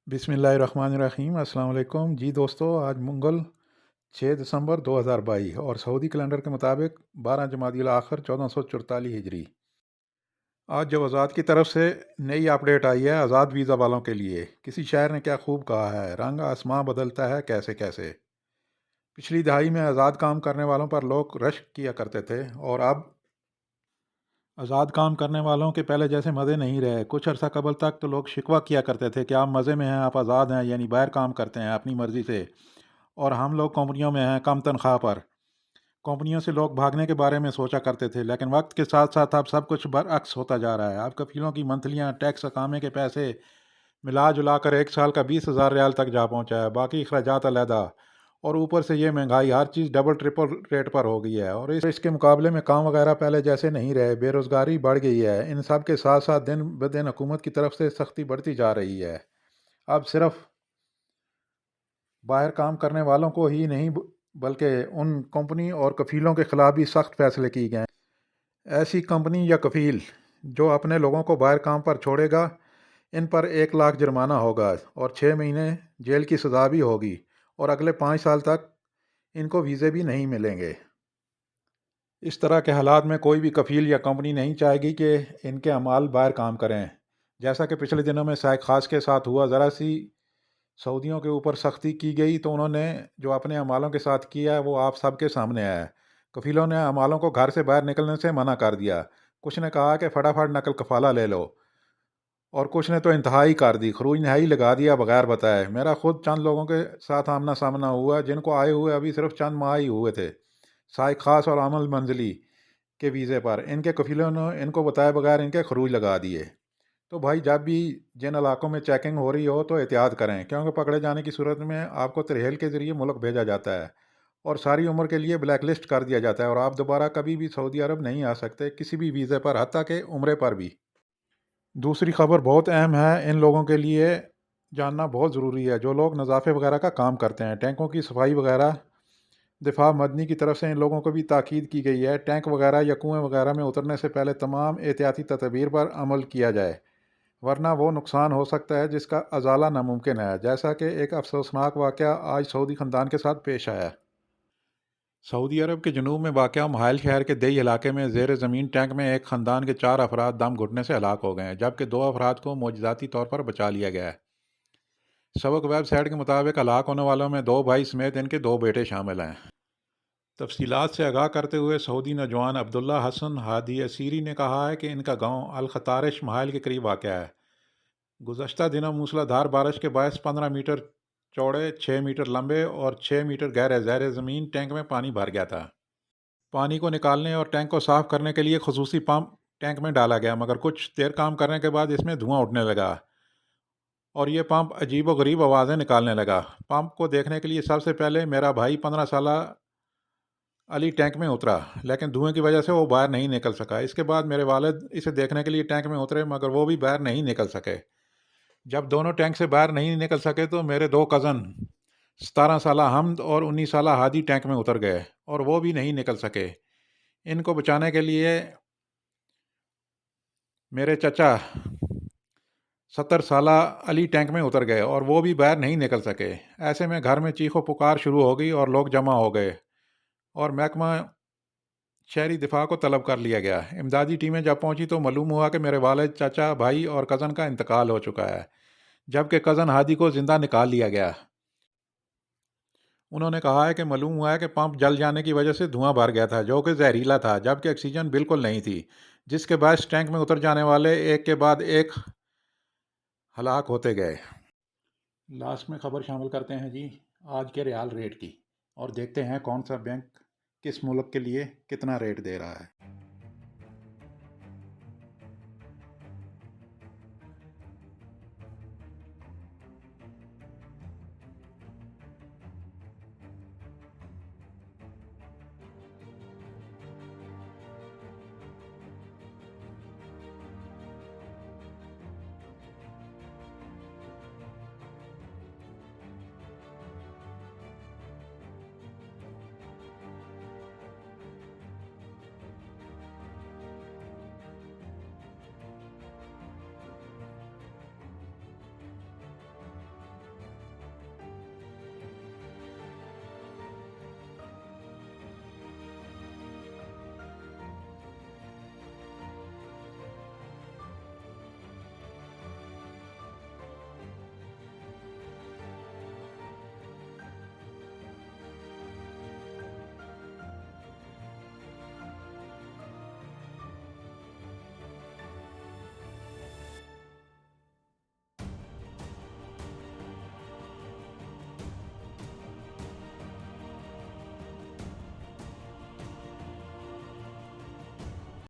बिस्मिल्लाहिर्रहमानिर्रहीम। अस्सलाम वालेकुम जी दोस्तों, आज मंगल 6 दिसंबर 2022 और सऊदी कैलेंडर के मुताबिक 12 जमादिल आखिर 1444 हिजरी। आज जब आज़ाद की तरफ से नई अपडेट आई है आज़ाद वीज़ा वालों के लिए, किसी शायर ने क्या खूब कहा है, रंग आसमां बदलता है कैसे कैसे। पिछली दहाई में आज़ाद काम करने वालों पर लोग रश्क किया करते थे और अब आज़ाद काम करने वालों के पहले जैसे मज़े नहीं रहे। कुछ अर्सा कबल तक तो लोग शिकवा किया करते थे कि आप मज़े में हैं, आप आज़ाद हैं, यानी बाहर काम करते हैं अपनी मर्ज़ी से, और हम लोग कंपनियों में हैं कम तनख्वाह पर। कंपनियों से लोग भागने के बारे में सोचा करते थे, लेकिन वक्त के साथ साथ अब सब कुछ बरअक्स होता जा रहा है। अब कफीलों की मंथलियाँ, टैक्स, अकामे के पैसे मिला जुला कर एक साल का 20,000 रियाल तक जा पहुँचा है, बाकी अखराजात अलहदा। और ऊपर से ये महंगाई, हर चीज़ डबल ट्रिपल रेट पर हो गई है, और इसके मुकाबले में काम वगैरह पहले जैसे नहीं रहे, बेरोज़गारी बढ़ गई है। इन सब के साथ साथ दिन ब दिन हुकूमत की तरफ से सख्ती बढ़ती जा रही है। अब सिर्फ बाहर काम करने वालों को ही नहीं बल्कि उन कंपनी और कफीलों के खिलाफ भी सख्त फैसले किए गए हैं। ऐसी कंपनी या कफील जो अपने लोगों को बाहर काम पर छोड़ेगा, इन पर 1 लाख जुर्माना होगा और 6 महीने जेल की सज़ा भी होगी, और अगले 5 साल तक इनको वीज़े भी नहीं मिलेंगे। इस तरह के हालात में कोई भी कफील या कंपनी नहीं चाहेगी कि इनके अमाल बाहर काम करें। जैसा कि पिछले दिनों में शाइख खास के साथ हुआ, ज़रा सी सऊदियों के ऊपर सख्ती की गई तो उन्होंने जो अपने अमालों के साथ किया है वो आप सबके सामने आया है। कफीलों ने अमालों को घर से बाहर निकलने से मना कर दिया। कुछ ने कहा कि फटाफट नकल कफाला ले लो, और कुछ ने तो इंतहाई कर दी, खरूज नहाई लगा दिया बगैर बताए। मेरा खुद चंद लोगों के साथ आमना सामना हुआ जिनको आए हुए अभी सिर्फ चंद माह ही हुए थे, शाइख खास और अमल मंजली के वीज़े पर। इनके कफीलों ने इनको बताए बगैर इनके खरूज लगा दिए। तो भाई, जब भी जिन इलाकों में चेकिंग हो रही हो तो एहतियात करें, क्योंकि पकड़े जाने की सूरत में आपको तिरहेल के ज़रिए मुल्क भेजा जाता है और सारी उम्र के लिए ब्लैक लिस्ट कर दिया जाता है, और आप दोबारा कभी भी सऊदी अरब नहीं आ सकते किसी भी वीज़े पर, हत्ता के उम्रे पर भी। दूसरी खबर बहुत अहम है, इन लोगों के लिए जानना बहुत ज़रूरी है जो लोग नज़ाफ़े वगैरह का काम करते हैं, टैंकों की सफाई वगैरह। दिफा मदनी की तरफ से इन लोगों को भी ताकीद की गई है, टैंक वगैरह या कुएँ वगैरह में उतरने से पहले तमाम एहतियाती तदबीर पर अमल किया जाए, वरना वो नुकसान हो सकता है जिसका अजाला नामुमकिन है, जैसा कि एक अफसोसनाक वाक़या आज सऊदी ख़ानदान के साथ पेश आया। सऊदी अरब के जनूब में वाक़या महाल शहर के दई इलाके में ज़ेर ज़मीन टैंक में एक ख़ानदान के 4 अफराद दम घुटने से हलाक हो गए हैं, जबकि 2 अफराद को मोजज़ाती तौर पर बचा लिया गया है। सबक वेबसाइट के मुताबिक हलाक होने वालों में 2 भाई समेत इनके 2 बेटे शामिल हैं। तफसीलात से आगाह करते हुए सऊदी नौजवान अब्दुल्ला हसन हादी असीरी ने कहा है कि इनका गांव अल खतारिश महाल के करीब वाक़या है। गुज़श्ता दिनों मूसलाधार बारिश के बायस 15 मीटर चौड़े, 6 मीटर लंबे और 6 मीटर गहरे ज़ेर ज़मीन टैंक में पानी भर गया था। पानी को निकालने और टैंक को साफ़ करने के लिए खसूसी पंप टैंक में डाला गया, मगर कुछ देर काम करने के बाद इसमें धुआं उठने लगा और ये पंप अजीबो-गरीब आवाज़ें निकालने लगा। पंप को देखने के लिए सबसे पहले मेरा भाई 15 साला अली टैंक में उतरा, लेकिन धुएं की वजह से वो बाहर नहीं निकल सका। इसके बाद मेरे वालिद इसे देखने के लिए टैंक में उतरे, मगर वो भी बाहर नहीं निकल सके। जब दोनों टैंक से बाहर नहीं निकल सके तो मेरे 2 कज़न 17 साला हमद और 19 साला हादी टैंक में उतर गए और वो भी नहीं निकल सके। इनको बचाने के लिए मेरे चचा 70 साला अली टैंक में उतर गए और वो भी बाहर नहीं निकल सके। ऐसे में घर में चीखो पुकार शुरू हो गई और लोग जमा हो गए और महकमा शहरी दिफा को तलब कर लिया गया। इमदादी टीमें जब पहुंची तो मालूम हुआ कि मेरे वालिद, चाचा, भाई और कज़न का इंतकाल हो चुका है, जबकि कज़न हादी को ज़िंदा निकाल लिया गया। उन्होंने कहा है कि मालूम हुआ है कि पंप जल जाने की वजह से धुआं भर गया था, जो कि जहरीला था, जबकि ऑक्सीजन बिल्कुल नहीं थी, जिसके बायस टैंक में उतर जाने वाले एक के बाद एक हलाक होते गए। लास्ट में ख़बर शामिल करते हैं जी आज के रियाल रेट की, और देखते हैं कौन सा बैंक किस मुल्क के लिए कितना रेट दे रहा है।